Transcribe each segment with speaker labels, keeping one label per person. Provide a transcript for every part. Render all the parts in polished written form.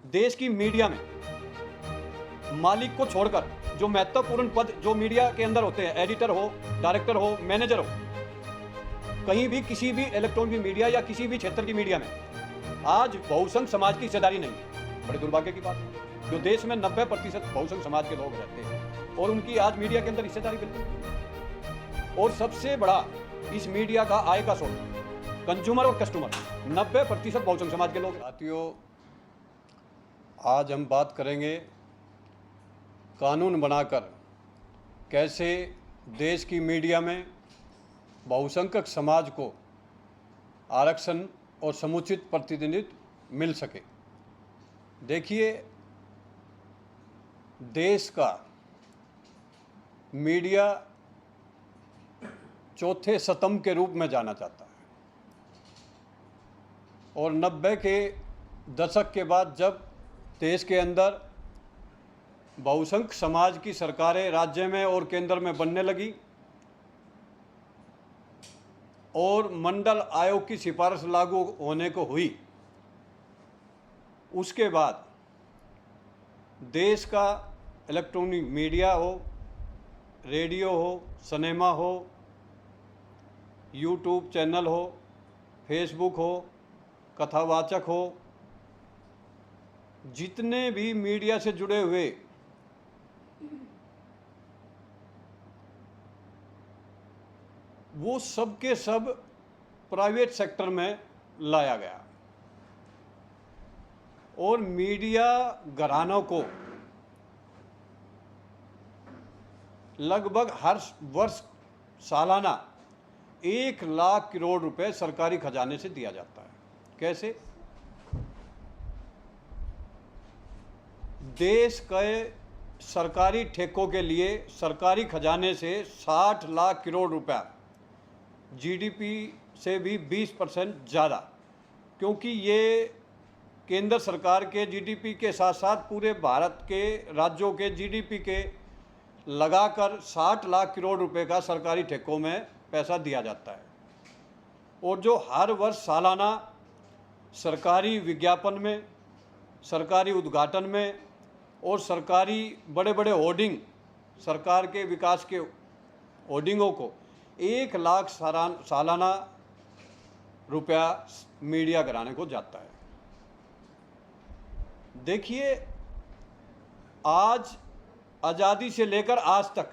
Speaker 1: देश की मीडिया में मालिक को छोड़कर जो महत्वपूर्ण पद जो मीडिया के अंदर होते हैं, एडिटर हो, डायरेक्टर हो, मैनेजर हो, कहीं भी किसी भी इलेक्ट्रॉनिक मीडिया या किसी भी क्षेत्र की मीडिया में आज बहुसंख्य समाज की हिस्सेदारी नहीं है। बड़े दुर्भाग्य की बात है। जो देश में 90% बहुसंख्य समाज के लोग रहते हैं और उनकी आज मीडिया के अंदर हिस्सेदारी बिल्कुल नहीं। और सबसे बड़ा इस मीडिया का आय का स्रोत कंज्यूमर और कस्टमर 90% बहुसंख्य समाज के लोग। साथियों, आज हम बात करेंगे कानून बनाकर कैसे देश की मीडिया में बहुसंख्यक समाज को आरक्षण और समुचित प्रतिनिधित्व मिल सके। देखिए, देश का मीडिया चौथे स्तंभ के रूप में जाना जाता है और 90 के दशक के बाद जब देश के अंदर बहुसंख्यक समाज की सरकारें राज्य में और केंद्र में बनने लगी और मंडल आयोग की सिफारिश लागू होने को हुई, उसके बाद देश का इलेक्ट्रॉनिक मीडिया हो, रेडियो हो, सिनेमा हो, यूट्यूब चैनल हो, फेसबुक हो, कथावाचक हो, जितने भी मीडिया से जुड़े हुए वो सब के सब प्राइवेट सेक्टर में लाया गया और मीडिया घरानों को लगभग हर वर्ष सालाना 1 लाख करोड़ रुपए सरकारी खजाने से दिया जाता है। कैसे? देश के सरकारी ठेकों के लिए सरकारी खजाने से 60 लाख करोड़ रुपया, जीडीपी से भी 20% ज़्यादा, क्योंकि ये केंद्र सरकार के जीडीपी के साथ साथ पूरे भारत के राज्यों के जीडीपी के लगाकर 60 लाख करोड़ रुपए का सरकारी ठेकों में पैसा दिया जाता है। और जो हर वर्ष सालाना सरकारी विज्ञापन में, सरकारी उद्घाटन में और सरकारी बड़े बड़े होर्डिंग, सरकार के विकास के होर्डिंगों को 1 लाख सालाना रुपया मीडिया घराने को जाता है। देखिए, आज आज़ादी से लेकर आज तक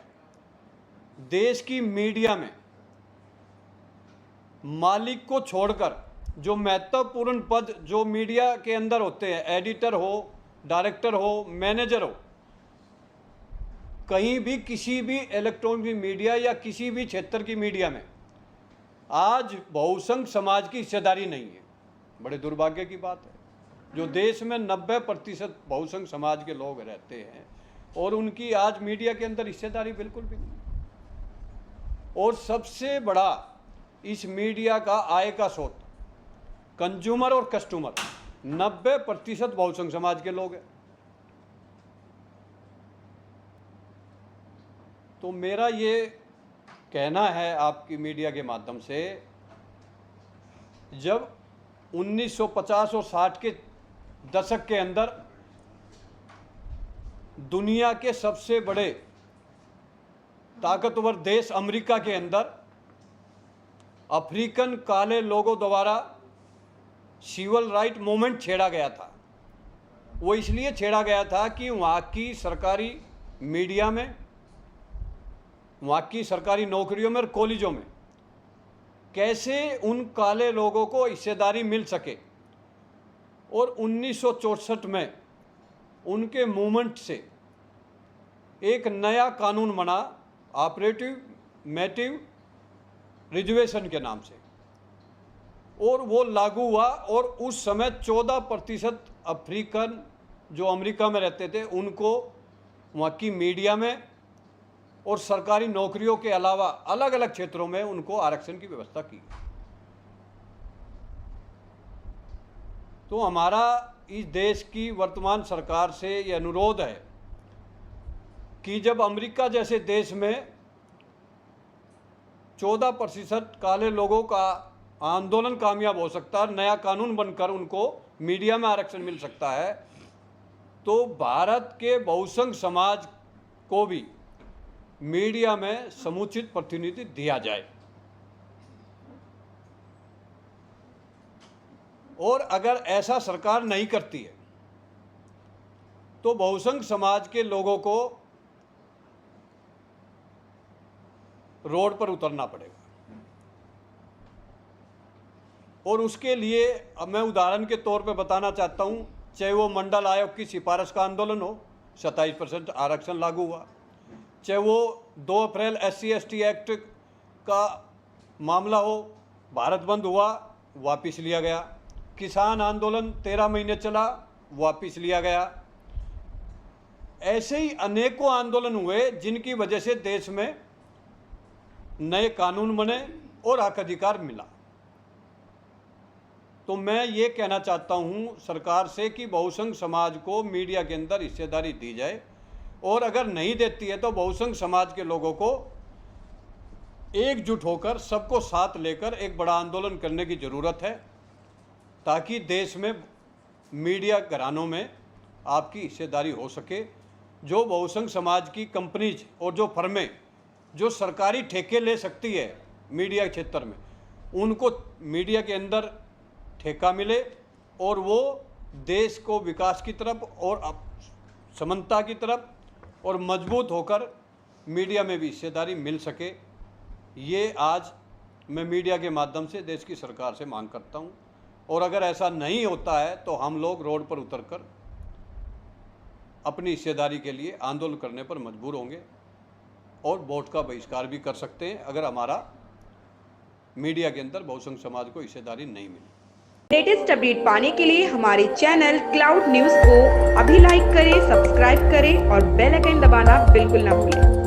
Speaker 1: देश की मीडिया में मालिक को छोड़कर जो महत्वपूर्ण पद जो मीडिया के अंदर होते हैं, एडिटर हो, डायरेक्टर हो, मैनेजर हो, कहीं भी किसी भी इलेक्ट्रॉनिक मीडिया या किसी भी क्षेत्र की मीडिया में आज बहुसंख्यक समाज की हिस्सेदारी नहीं है। बड़े दुर्भाग्य की बात है। जो देश में 90% बहुसंख्यक समाज के लोग रहते हैं और उनकी आज मीडिया के अंदर हिस्सेदारी बिल्कुल भी नहीं। और सबसे बड़ा इस मीडिया का आय का स्रोत कंज्यूमर और कस्टमर 90% बहुसंख्यक समाज के लोग हैं। तो मेरा ये कहना है आपकी मीडिया के माध्यम से, जब 1950 और 60 के दशक के अंदर दुनिया के सबसे बड़े ताकतवर देश अमेरिका के अंदर अफ्रीकन काले लोगों द्वारा सिविल राइट मूवमेंट छेड़ा गया था। वो इसलिए छेड़ा गया था कि वहाँ की सरकारी मीडिया में, वहाँ की सरकारी नौकरियों में और कॉलेजों में कैसे उन काले लोगों को हिस्सेदारी मिल सके। और 1964 में उनके मूवमेंट से एक नया कानून बना, अफर्मेटिव रिजर्वेशन के नाम से, और वो लागू हुआ। और उस समय 14% अफ्रीकन जो अमेरिका में रहते थे उनको वहाँ की मीडिया में और सरकारी नौकरियों के अलावा अलग अलग क्षेत्रों में उनको आरक्षण की व्यवस्था की। तो हमारा इस देश की वर्तमान सरकार से ये अनुरोध है कि जब अमेरिका जैसे देश में 14% काले लोगों का आंदोलन कामयाब हो सकता है, नया कानून बनकर उनको मीडिया में आरक्षण मिल सकता है, तो भारत के बहुसंघ समाज को भी मीडिया में समुचित प्रतिनिधि दिया जाए। और अगर ऐसा सरकार नहीं करती है तो बहुसंघ समाज के लोगों को रोड पर उतरना पड़ेगा। और उसके लिए अब मैं उदाहरण के तौर पे बताना चाहता हूँ, चाहे वो मंडल आयोग की सिफारिश का आंदोलन हो, 27% आरक्षण लागू हुआ, चाहे वो 2 अप्रैल SC/ST एक्ट का मामला हो, भारत बंद हुआ, वापस लिया गया, किसान आंदोलन 13 महीने चला, वापस लिया गया। ऐसे ही अनेकों आंदोलन हुए जिनकी वजह से देश में नए कानून बने और हक अधिकार मिला। तो मैं ये कहना चाहता हूँ सरकार से कि बहुसंघ समाज को मीडिया के अंदर हिस्सेदारी दी जाए, और अगर नहीं देती है तो बहुसंघ समाज के लोगों को एकजुट होकर, सबको साथ लेकर एक बड़ा आंदोलन करने की ज़रूरत है, ताकि देश में मीडिया घरानों में आपकी हिस्सेदारी हो सके। जो बहुसंघ समाज की कंपनीज और जो फर्में जो सरकारी ठेके ले सकती है मीडिया क्षेत्र में, उनको मीडिया के अंदर ठेका मिले और वो देश को विकास की तरफ और समानता की तरफ और मजबूत होकर मीडिया में भी हिस्सेदारी मिल सके। ये आज मैं मीडिया के माध्यम से देश की सरकार से मांग करता हूँ। और अगर ऐसा नहीं होता है तो हम लोग रोड पर उतरकर अपनी हिस्सेदारी के लिए आंदोलन करने पर मजबूर होंगे और वोट का बहिष्कार भी कर सकते हैं अगर हमारा मीडिया के अंदर बहुसंघ समाज को हिस्सेदारी नहीं मिली।
Speaker 2: लेटेस्ट अपडेट पाने के लिए हमारे चैनल क्लाउड न्यूज़ को अभी लाइक करें, सब्सक्राइब करें और बेल आइकन दबाना बिल्कुल ना भूलें।